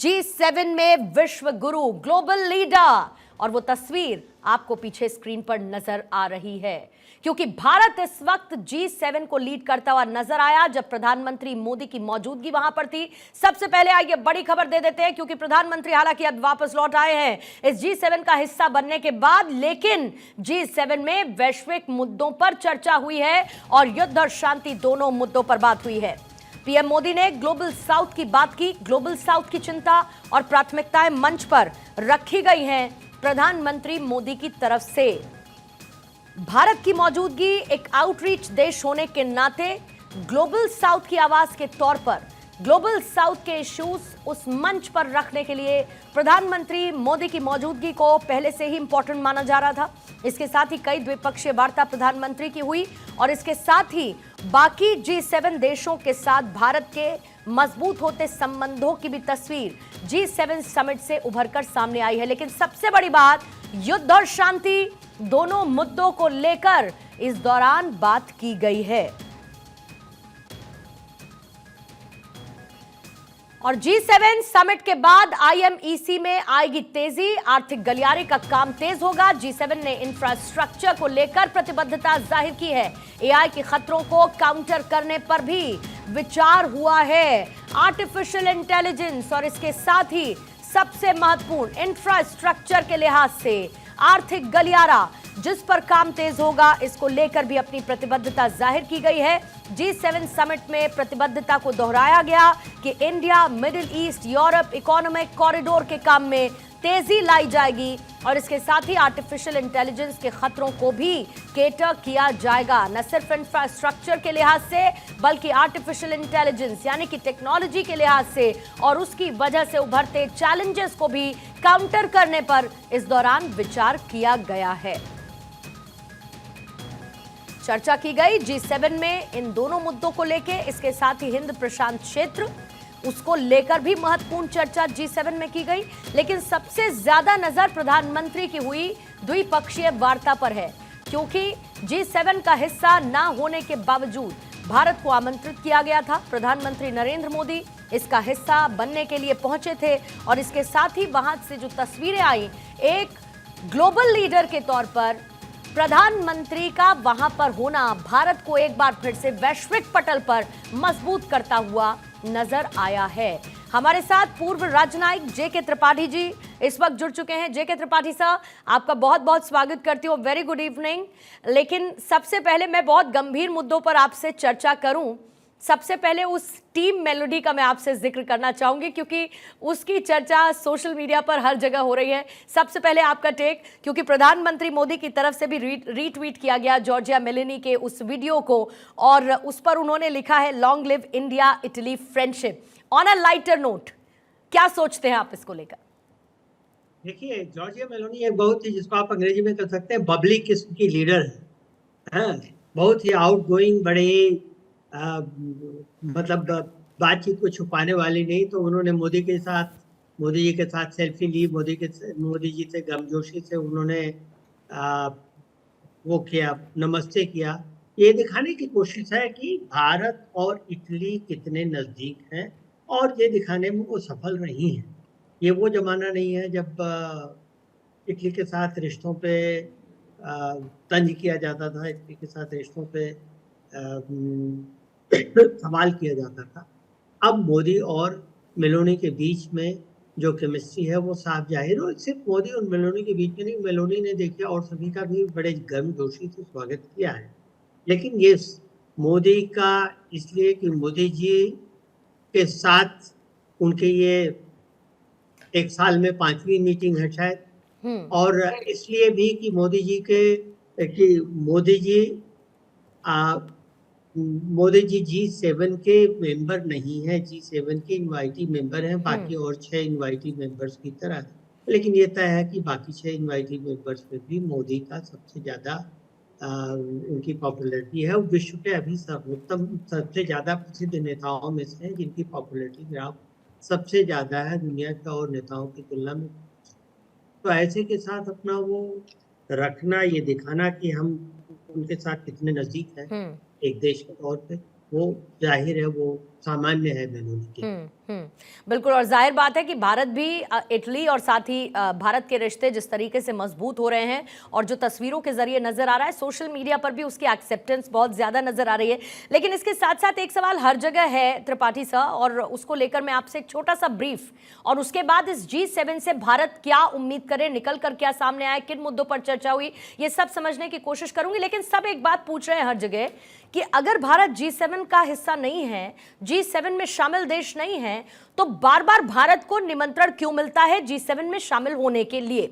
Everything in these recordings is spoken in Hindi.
G7 में विश्व गुरु, ग्लोबल लीडर, और वो तस्वीर आपको पीछे स्क्रीन पर नजर आ रही है क्योंकि भारत इस वक्त G7 को लीड करता हुआ नजर आया जब प्रधानमंत्री मोदी की मौजूदगी वहां पर थी। सबसे पहले आइए बड़ी खबर दे देते हैं क्योंकि प्रधानमंत्री हालांकि अब वापस लौट आए हैं इस G7 का हिस्सा बनने के बाद, लेकिन G7 में वैश्विक मुद्दों पर चर्चा हुई है और युद्ध और शांति दोनों मुद्दों पर बात हुई है। पीएम मोदी ने ग्लोबल साउथ की बात की। ग्लोबल साउथ की चिंता और प्राथमिकताएं मंच पर रखी गई हैं प्रधानमंत्री मोदी की तरफ से। भारत की मौजूदगी एक आउटरीच देश होने के नाते ग्लोबल साउथ की आवाज के तौर पर ग्लोबल साउथ के इश्यूज उस मंच पर रखने के लिए प्रधानमंत्री मोदी की मौजूदगी को पहले से ही इंपॉर्टेंट माना जा रहा था। इसके साथ ही कई द्विपक्षीय वार्ता प्रधानमंत्री की हुई और इसके साथ ही बाकी G7 देशों के साथ भारत के मजबूत होते संबंधों की भी तस्वीर G7 समिट से उभरकर सामने आई है। लेकिन सबसे बड़ी बात, युद्ध और शांति दोनों मुद्दों को लेकर इस दौरान बात की गई है और G7 समिट के बाद IMEC में आएगी तेजी, आर्थिक गलियारे का काम तेज होगा। G7 ने इंफ्रास्ट्रक्चर को लेकर प्रतिबद्धता जाहिर की है। AI के खतरों को काउंटर करने पर भी विचार हुआ है। आर्टिफिशियल इंटेलिजेंस और इसके साथ ही सबसे महत्वपूर्ण इंफ्रास्ट्रक्चर के लिहाज से आर्थिक गलियारा जिस पर काम तेज होगा, इसको लेकर भी अपनी प्रतिबद्धता जाहिर की गई है। G7 समिट में प्रतिबद्धता को दोहराया गया कि India middle east Europe economic corridor के काम में तेजी लाई जाएगी और इसके साथ ही आर्टिफिशियल इंटेलिजेंस के खतरों को भी केटर किया जाएगा, न सिर्फ इंफ्रास्ट्रक्चर के लिहाज से बल्कि आर्टिफिशियल इंटेलिजेंस यानी कि टेक्नोलॉजी के लिहाज से और उसकी वजह से उभरते चैलेंजेस को भी काउंटर करने पर इस दौरान विचार किया गया है। चर्चा की गई G7 में इन दोनों मुद्दों को लेकर, इसके साथ ही हिंद प्रशांत क्षेत्र उसको लेकर भी महत्वपूर्ण चर्चा G7 में की गई। लेकिन सबसे ज्यादा नजर प्रधानमंत्री की हुई द्विपक्षीय वार्ता पर है क्योंकि G7 का हिस्सा ना होने के बावजूद भारत को आमंत्रित किया गया था। प्रधानमंत्री नरेंद्र मोदी इसका हिस्सा बनने के लिए पहुंचे थे और इसके साथ ही वहां से जो तस्वीरें आई, एक ग्लोबल लीडर के तौर पर प्रधानमंत्री का वहां पर होना भारत को एक बार फिर से वैश्विक पटल पर मजबूत करता हुआ नजर आया है। हमारे साथ पूर्व राजनयिक जेके त्रिपाठी जी इस वक्त जुड़ चुके हैं। जेके त्रिपाठी साहब, आपका बहुत बहुत स्वागत करती हूँ। Very good evening. लेकिन सबसे पहले मैं बहुत गंभीर मुद्दों पर आपसे चर्चा करूं, सबसे पहले उस टीम मेलोडी का मैं आपसे जिक्र करना चाहूंगी क्योंकि उसकी चर्चा सोशल मीडिया पर हर जगह हो रही है। सबसे पहले आपका टेक, क्योंकि प्रधानमंत्री मोदी की तरफ से भी रीट्वीट किया गया जॉर्जिया मेलोनी के उस वीडियो को और उस पर उन्होंने लिखा है long live India Italy friendship. On a lighter note, क्या सोचते हैं आप इसको लेकर? देखिए, जॉर्जिया मेलोनी एक बहुत ही, जिसको आप अंग्रेजी में कह सकते हैं, बबली किस्म की लीडर है। बहुत ही आउट गोइंग, बड़े मतलब बातचीत को छुपाने वाली नहीं। तो उन्होंने मोदी जी के साथ सेल्फी ली, मोदी जी से गर्मजोशी से उन्होंने वो किया, नमस्ते किया। ये दिखाने की कोशिश है कि भारत और इटली कितने नजदीक हैं और ये दिखाने में वो सफल रही हैं। ये वो जमाना नहीं है जब इटली के साथ रिश्तों पे तंज किया जाता था, इटली के साथ रिश्तों पे सवाल किया जाता था। अब मोदी और मेलोनी के बीच में जो केमिस्ट्री है वो साफ जाहिर, और सिर्फ मोदी और मेलोनी के बीच में नहीं, मेलोनी ने देखिए और सभी का भी बड़े गर्मजोशी से स्वागत किया है। लेकिन ये मोदी का इसलिए कि मोदी जी के साथ उनके ये एक साल में 5वीं मीटिंग है शायद, और इसलिए भी कि मोदी जी G7 के मेंबर नहीं है, G7 के इनवाइटी मेंबर हैं, बाकी और 6 इनवाइटी मेंबर्स की तरह। लेकिन ये तय है कि बाकी 6 इनवाइटी मेंबर्स में भी मोदी का सबसे ज्यादा उनकी पॉपुलैरिटी है। विश्व के अभी सर्वोत्तम, सबसे ज्यादा प्रसिद्ध नेताओं में से हैं जिनकी पॉपुलैरिटी ग्राफ सबसे ज्यादा है दुनिया का और नेताओं की तुलना में। तो ऐसे के साथ अपना वो रखना, ये दिखाना कि हम उनके साथ कितने नजदीक हैं एक देश के तौर पे, वो जाहिर है वो सामान्य है मैनोनी के। बिल्कुल। और जाहिर बात है कि भारत भी इटली और साथ ही भारत के रिश्ते जिस तरीके से मजबूत हो रहे हैं और जो तस्वीरों के जरिए नजर आ रहा है, सोशल मीडिया पर भी उसकी एक्सेप्टेंस बहुत ज्यादा नजर आ रही है। लेकिन इसके साथ साथ एक सवाल हर जगह है त्रिपाठी सर, और उसको लेकर मैं आपसे एक छोटा सा ब्रीफ, और उसके बाद इस G7 से भारत क्या उम्मीद करे, निकल कर क्या सामने आए, किन मुद्दों पर चर्चा हुई, ये सब समझने की कोशिश करूंगी। लेकिन सब एक बात पूछ रहे हैं हर जगह कि अगर भारत G7 का हिस्सा नहीं है, G7 में शामिल देश नहीं है, तो बार बार भारत को निमंत्रण क्यों मिलता है G7 में शामिल होने के लिए?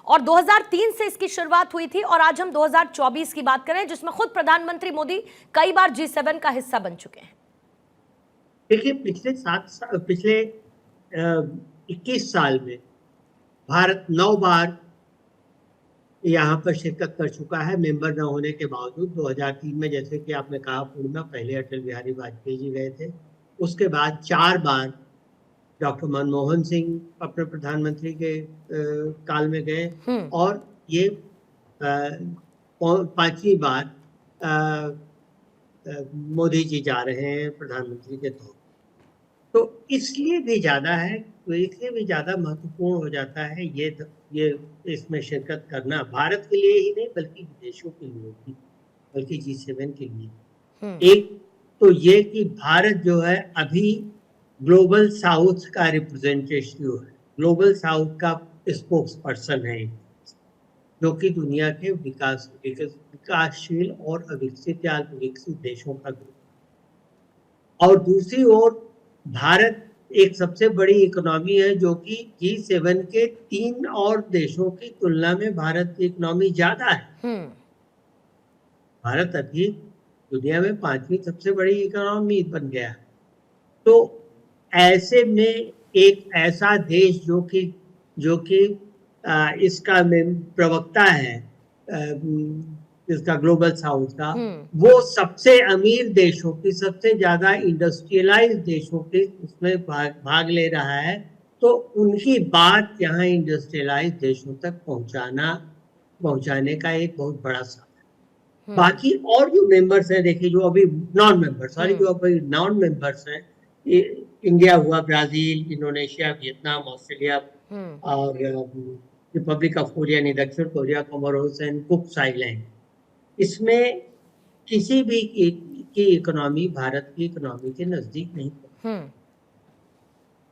और 2003 से इसकी शुरुआत हुई थी और आज हम 2024 की बात करें जिसमें खुद प्रधानमंत्री मोदी कई बार G7 का हिस्सा बन चुके हैं। देखिए, पिछले 21 साल में भारत 9 बार यहाँ पर शिरकत कर चुका है, मेंबर न होने के बावजूद। 2003 में, जैसे कि आपने कहा पूर्णिमा, पहले अटल बिहारी वाजपेयी जी गए थे, उसके बाद 4 बार डॉक्टर मनमोहन सिंह अपने प्रधानमंत्री के काल में गए, और ये 5वीं बार मोदी जी जा रहे हैं प्रधानमंत्री के तौर पर। तो इसलिए भी ज्यादा है, तो इसलिए भी ज्यादा महत्वपूर्ण हो जाता है ये इसमें शिरकत करना, भारत के लिए ही नहीं बल्कि विदेशों के लिए भी, बल्कि G7 के लिए। एक तो ये कि भारत जो है अभी ग्लोबल साउथ का रिप्रेजेंटेटिव है, ग्लोबल साउथ का स्पोक्स पर्सन है, जो कि दुनिया के विकासशील और अविकसित या विकसित देशों का ग्रुप। और दूसरी ओर भारत एक सबसे बड़ी इकोनॉमी है, जो कि G7 के 3 और देशों की तुलना में भारत की इकोनॉमी ज्यादा है। भारत अभी दुनिया में 5वीं सबसे बड़ी इकोनॉमी बन गया। तो ऐसे में एक ऐसा देश जो कि इसका प्रवक्ता है, इसका ग्लोबल साउथ का, वो सबसे अमीर देशों की, सबसे ज्यादा इंडस्ट्रियलाइज्ड देशों के उसमें भाग ले रहा है, तो उनकी बात यहाँ इंडस्ट्रियलाइज्ड देशों तक पहुंचाने का एक बहुत बड़ा साधन है। बाकी और जो मेंबर्स हैं, देखिए, जो अभी नॉन मेंबर्स हैं, इंडिया हुआ, ब्राजील, इंडोनेशिया, वियतनाम, ऑस्ट्रेलिया और रिपब्लिक ऑफ कोरिया, दक्षिण कोरिया, कोमोरोस एंड कुक्स आइलैंड, इसमें किसी भी की इकोनॉमी भारत की इकोनॉमी के नजदीक नहीं है।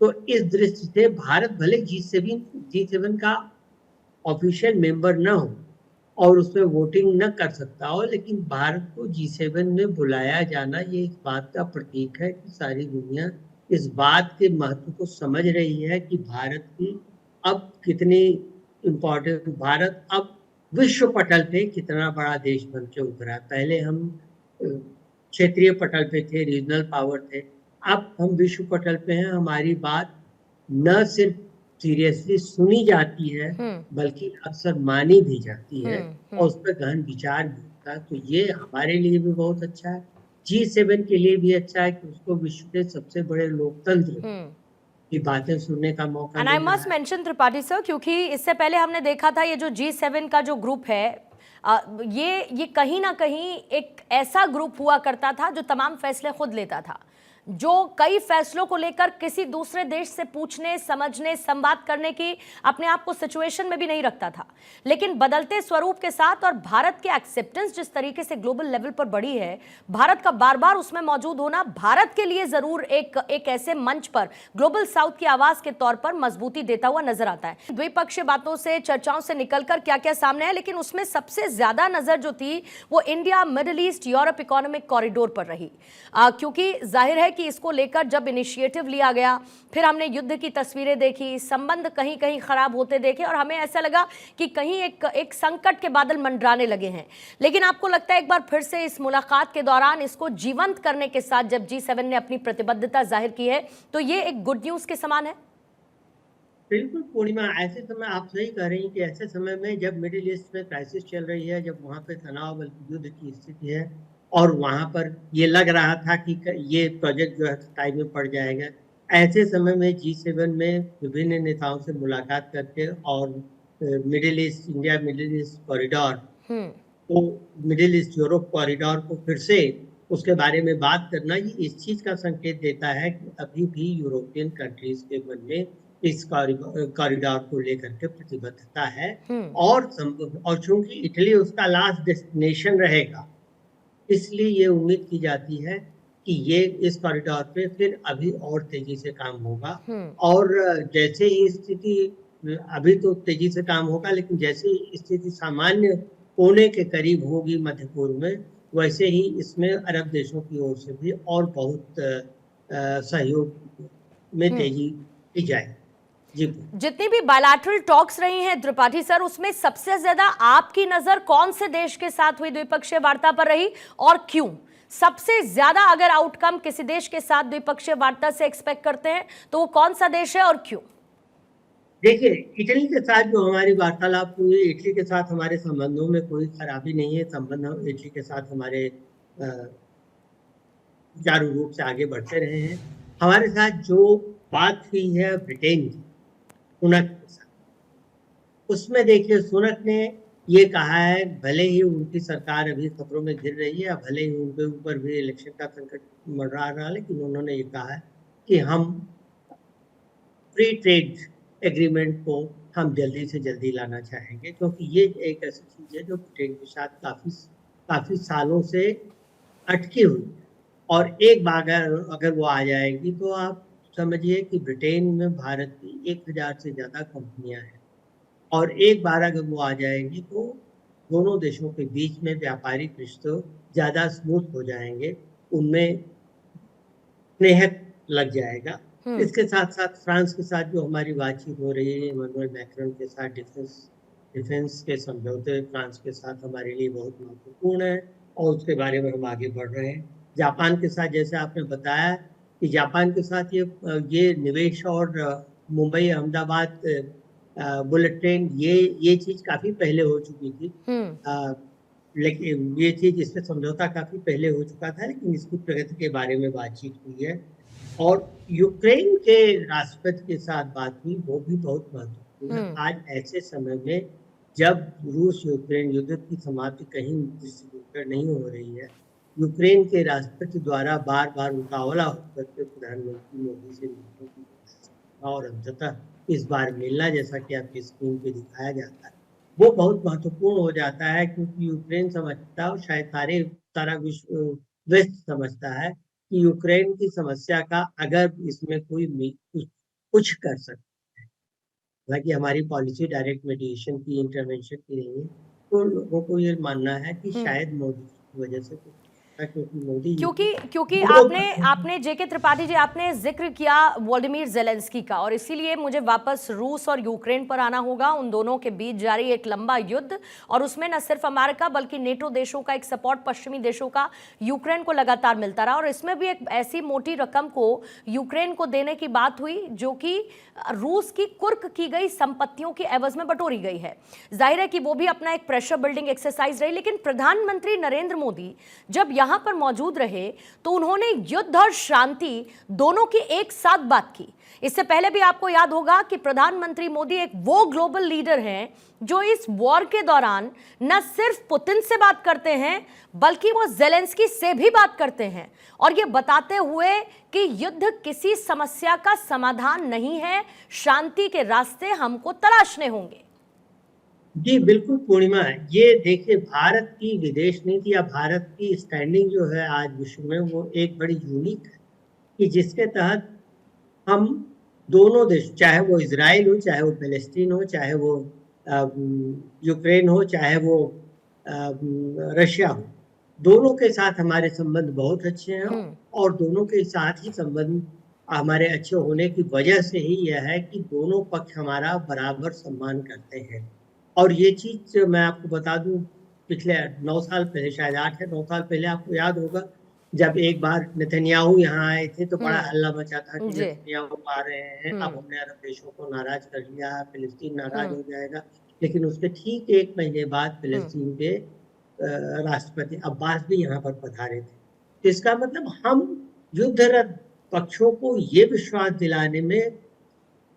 तो इस दृष्टि से भारत भले G7 का ऑफिशियल मेंबर न हो और उसमें वोटिंग न कर सकता हो, लेकिन भारत को G7 में बुलाया जाना ये इस बात का प्रतीक है कि सारी दुनिया इस बात के महत्व को समझ रही है कि भारत की अब कितनी इम्पोर्टेंट, भारत अब विश्व पटल पे कितना बड़ा देश बन के उभरा। पहले हम क्षेत्रीय पटल पे थे, रीजनल पावर थे, अब हम विश्व पटल पे हैं। हमारी बात न सिर्फ सीरियसली सुनी जाती है बल्कि अक्सर मानी भी जाती है और उस पर गहन विचार भी होता है। तो ये हमारे लिए भी बहुत अच्छा है, G7 के लिए भी अच्छा है कि उसको विश्व के सबसे बड़े लोकतंत्र की बातें सुनने का मौका and I must mention Tripathi sir, क्योंकि इससे पहले हमने देखा था ये जो G7 का जो ग्रुप है, ये कहीं ना कहीं एक ऐसा ग्रुप हुआ करता था जो तमाम फैसले खुद लेता था, जो कई फैसलों को लेकर किसी दूसरे देश से पूछने, समझने, संवाद करने की अपने आप को सिचुएशन में भी नहीं रखता था। लेकिन बदलते स्वरूप के साथ और भारत की एक्सेप्टेंस जिस तरीके से ग्लोबल लेवल पर बढ़ी है, भारत का बार बार उसमें मौजूद होना भारत के लिए जरूर एक ऐसे मंच पर ग्लोबल साउथ की आवाज के तौर पर मजबूती देता हुआ नजर आता है। द्विपक्षीय बातों से, चर्चाओं से निकलकर क्या क्या सामने है, लेकिन उसमें सबसे ज्यादा नजर जो थी वो India middle east Europe economic corridor पर रही, क्योंकि जाहिर है कि इसको लेकर जब इनिशिएटिव लिया गया, फिर हमने युद्ध की तस्वीरें देखी, संबंध कहीं कहीं खराब होते देखे और हमें ऐसा लगा कि कहीं एक संकट के बादल मंडराने लगे हैं। लेकिन आपको लगता है एक बार फिर से इस मुलाकात के दौरान इसको जीवंत करने के साथ जब G7 ने अपनी प्रतिबद्धता जाहिर की है, तो ये एक गुड न्यूज के समान है? बिल्कुल पूर्णिमा, ऐसे समय आप सही कह रही हैं कि ऐसे समय में जब मिडिल ईस्ट में क्राइसिस चल रही है, जब वहाँ पे तनाव बल्कि युद्ध की स्थिति है और वहाँ पर ये लग रहा था कि ये प्रोजेक्ट जो है खटाई में पड़ जाएगा, ऐसे समय में G7 में विभिन्न नेताओं से मुलाकात करके और इंडिया मिडिल ईस्ट कॉरिडोर, तो मिडिल ईस्ट यूरोप कॉरिडोर को फिर से उसके बारे में बात करना, ये इस चीज का संकेत देता है कि अभी भी यूरोपियन कंट्रीज के मन में इस कॉरिडोर को लेकर के प्रतिबद्धता है। और चूंकि इटली उसका लास्ट डेस्टिनेशन रहेगा, इसलिए ये उम्मीद की जाती है कि ये इस कॉरिडोर पे फिर अभी और तेजी से काम होगा। और जैसे ही स्थिति, अभी तो तेजी से काम होगा, लेकिन जैसे ही स्थिति सामान्य होने के करीब होगी मध्य पूर्व में, वैसे ही इसमें अरब देशों की ओर से भी और बहुत सहयोग में तेजी की जाए। जी, जितनी भी बायलैटरल टॉक्स रही हैं त्रिपाठी सर, उसमें सबसे ज्यादा आपकी नजर कौन से देश के साथ हुई द्विपक्षीय वार्ता पर रही और क्यों? सबसे ज्यादा अगर आउटकम किसी देश के साथ द्विपक्षीय वार्ता से एक्सपेक्ट करते हैं तो वो कौन सा देश है और क्यों? देखिए, इटली के साथ जो हमारी वार्तालाप हुई, इटली के साथ हमारे संबंधों में कोई खराबी नहीं है। संबंध इटली के साथ हमारे सुचारू रूप से आगे बढ़ते रहे हैं। हमारे साथ जो बात हुई है ब्रिटेन की, सुनक के साथ, उसमें देखिए सुनक ने ये कहा है, भले ही उनकी सरकार अभी खतरों में घिर रही है, भले ही उनके ऊपर भी इलेक्शन का संकट मंडरा रहा है, लेकिन उन्होंने ये कहा है कि हम फ्री ट्रेड एग्रीमेंट को हम जल्दी से जल्दी लाना चाहेंगे, क्योंकि ये एक ऐसी चीज है जो ब्रिटेन के साथ काफी सालों से अटकी हुई है। और एक बार अगर वो आ जाएगी तो आप समझिए कि ब्रिटेन में भारत की 1000 से ज्यादा कंपनियां हैं, और एक बार अगर वो आ जाएगी तो दोनों देशों के बीच में व्यापारिक रिश्ते ज्यादा स्मूथ हो जाएंगे, उनमें स्नेह लग जाएगा। इसके साथ साथ फ्रांस के साथ जो हमारी बातचीत हो रही है, इमैनुअल मैक्रोन के साथ डिफेंस के समझौते फ्रांस के साथ हमारे लिए बहुत महत्वपूर्ण है, और उसके बारे में हम आगे बढ़ रहे हैं। जापान के साथ, जैसे आपने बताया कि जापान के साथ ये निवेश और मुंबई अहमदाबाद बुलेट ट्रेन, ये चीज काफी पहले हो चुकी थी। लेकिन ये चीज, इसमें समझौता काफी पहले हो चुका था, लेकिन इसकी प्रगति के बारे में बातचीत हुई है। और यूक्रेन के राष्ट्रपति के साथ बात हुई, वो भी बहुत महत्वपूर्ण है। आज ऐसे समय में जब रूस यूक्रेन युद्ध की समाप्ति कहीं दृष्टिगोचर नहीं हो रही है, यूक्रेन के राष्ट्रपति द्वारा बार बार मुकाबला होकर के प्रधानमंत्री मोदी से मिलने की और अंततः इस बार मिलना, जैसा कि आपकी स्क्रीन पे दिखाया जाता है, वो बहुत महत्वपूर्ण हो जाता है, क्योंकि यूक्रेन समझता है, और शायद सारा विश्व वेस्ट समझता है कि यूक्रेन की समस्या का अगर इसमें कुछ कर सकते हैं, हालांकि हमारी पॉलिसी डायरेक्ट मेडिएशन की, इंटरवेंशन की नहीं है, तो लोगों को ये मानना है कि शायद मोदी की वजह से कुछ, क्योंकि मोदी क्योंकि आपने जेके त्रिपाठी जी, आपने जिक्र किया व्लादिमीर ज़ेलेंस्की का, और इसीलिए मुझे वापस रूस और यूक्रेन पर आना होगा। उन दोनों के बीच जारी एक लंबा युद्ध, और उसमें न सिर्फ अमेरिका बल्कि नेटो देशों का एक सपोर्ट, पश्चिमी देशों का यूक्रेन को लगातार मिलता रहा, और इसमें भी एक ऐसी मोटी रकम को यूक्रेन को देने की बात हुई जो कि रूस की कुर्क की गई संपत्तियों की एवज में बटोरी गई है। जाहिर है कि वो भी अपना एक प्रेशर बिल्डिंग एक्सरसाइज रही, लेकिन प्रधानमंत्री नरेंद्र मोदी जब यहां पर मौजूद रहे तो उन्होंने युद्ध और शांति दोनों की एक साथ बात की। इससे पहले भी आपको याद होगा कि प्रधानमंत्री मोदी एक वो ग्लोबल लीडर हैं जो इस वॉर के दौरान न सिर्फ पुतिन से बात करते हैं बल्कि वो ज़ेलेंस्की से भी बात करते हैं, और ये बताते हुए कि युद्ध किसी समस्या का समाधान नहीं है, शांति के रास्ते हमको तलाशने होंगे। जी बिल्कुल पूर्णिमा, ये देखिए भारत की विदेश नीति या भारत की स्टैंडिंग जो है आज विश्व में, वो एक बड़ी यूनिक है, कि जिसके तहत हम दोनों देश, चाहे वो इजराइल हो, चाहे वो फिलिस्तीन हो, चाहे वो यूक्रेन हो, चाहे वो रशिया हो, दोनों के साथ हमारे संबंध बहुत अच्छे हैं। और दोनों के साथ ही संबंध हमारे अच्छे होने की वजह से ही यह है कि दोनों पक्ष हमारा बराबर सम्मान करते हैं। और ये चीज मैं आपको बता दूं, पिछले 9 साल पहले, शायद 8 या 9 साल पहले, आपको याद होगा जब एक बार नेतन्याहू यहाँ आए थे तो बड़ा हल्ला मचा था कि नेतन्याहू आ रहे हैं, अब हमने अरब देशों को नाराज कर लिया, फिलिस्तीन नाराज हो जाएगा। लेकिन उसके ठीक 1 महीने बाद फिलिस्तीन के राष्ट्रपति अब्बास भी यहाँ पर पधारे थे। तो इसका मतलब हम युद्धरत पक्षों को ये विश्वास दिलाने में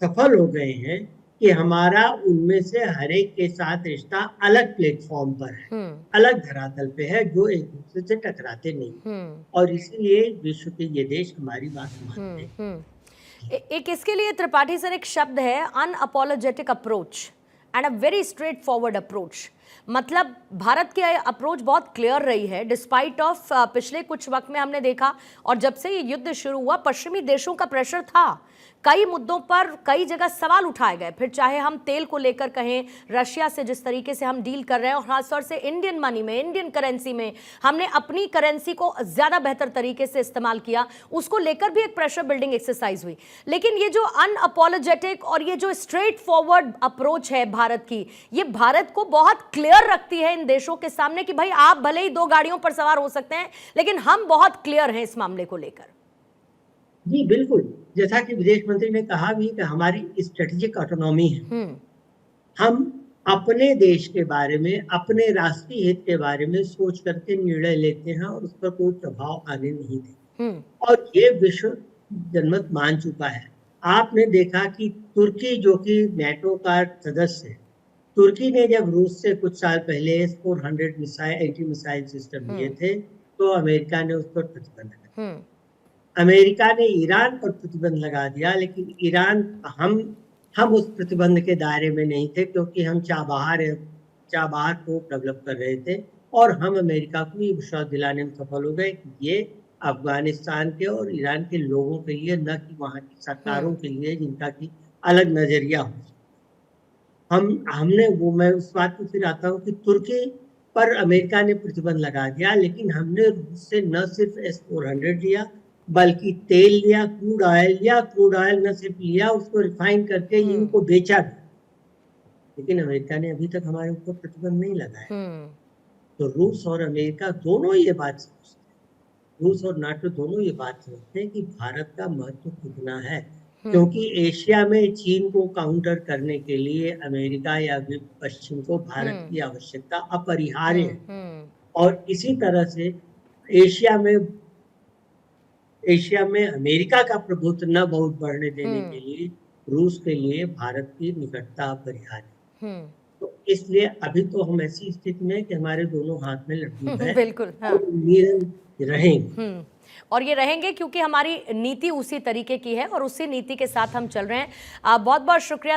सफल हो गए हैं कि हमारा उनमें से हर एक के साथ रिश्ता अलग प्लेटफॉर्म पर है, अलग धरातल पे है, जो एक दूसरे से टकराते नहीं, और इसीलिए विश्व के ये देश हमारी बात मानते हैं। एक इसके लिए त्रिपाठी सर एक शब्द है, unapologetic approach and a very straight forward approach. मतलब भारत की अप्रोच बहुत क्लियर रही है डिस्पाइट ऑफ पिछले कुछ वक्त में हमने देखा, और जब से ये युद्ध शुरू हुआ पश्चिमी देशों का प्रेशर था, कई मुद्दों पर कई जगह सवाल उठाए गए, फिर चाहे हम तेल को लेकर कहें, रशिया से जिस तरीके से हम डील कर रहे हैं, और खासतौर से इंडियन मनी में, इंडियन करेंसी में हमने अपनी करेंसी को ज्यादा बेहतर तरीके से इस्तेमाल किया, उसको लेकर भी एक प्रेशर बिल्डिंग एक्सरसाइज हुई। लेकिन ये जो अनअपोलोजेटिक और ये जो स्ट्रेट फॉरवर्ड अप्रोच है भारत की, ये भारत को बहुत क्लियर रखती है इन देशों के सामने कि भाई आप भले ही 2 गाड़ियों पर सवार हो सकते हैं, लेकिन हम बहुत क्लियर हैं इस मामले को लेकर। जी बिल्कुल, जैसा कि विदेश मंत्री ने कहा भी कि हमारी स्ट्रेटेजिक ऑटोनॉमी है, हम अपने देश के बारे में, अपने राष्ट्रीय हित के बारे में सोच करके निर्णय लेते हैं और उस पर कोई प्रभाव आने नहीं देते, और ये विश्व जनमत मान चुका है। आपने देखा कि तुर्की, जो कि नेटो का सदस्य है, तुर्की ने जब रूस से कुछ साल पहले S-400 missile, anti missile system लिए थे, तो अमेरिका ने उस पर प्रतिबंध लगाया। अमेरिका ने ईरान पर प्रतिबंध लगा दिया, लेकिन ईरान, हम उस प्रतिबंध के दायरे में नहीं थे, क्योंकि हम चाबहार को डेवलप कर रहे थे, और हम अमेरिका को ये विश्वास दिलाने में सफल हो गए कि ये अफगानिस्तान के और ईरान के लोगों के लिए, न कि वहाँ की सरकारों के लिए जिनका की अलग नजरिया हो। मैं उस बात पे फिर आता हूँ कि तुर्की पर अमेरिका ने प्रतिबंध लगा दिया, लेकिन हमने रूस से न सिर्फ S-400 लिया, बल्कि तेल लिया, क्रूड ऑयल न सिर्फ लिया, उसको रिफाइन करके इनको बेचा भी। लेकिन अमेरिका ने अभी तक हमारे ऊपर प्रतिबंध नहीं लगाया। तो रूस और अमेरिका दोनों ये बात समझते हैं, रूस और नाटो दोनों ये बात समझते हैं कि भारत का महत्व कितना है, क्योंकि एशिया में चीन को काउंटर करने के लिए अमेरिका या पश्चिम को भारत की आवश्यकता अपरिहार्य है, और इसी तरह से एशिया में अमेरिका का प्रभुत्व न बहुत बढ़ने देने के लिए रूस के लिए भारत की निकटता अपरिहार्य है। तो इसलिए अभी तो हम ऐसी स्थिति में कि हमारे दोनों हाथ में लड्डू है, बिल्कुल, हाँ। और उम्मीद रहेंगे, और ये रहेंगे क्योंकि हमारी नीति उसी तरीके की है और उसी नीति के साथ हम चल रहे हैं। बहुत बहुत शुक्रिया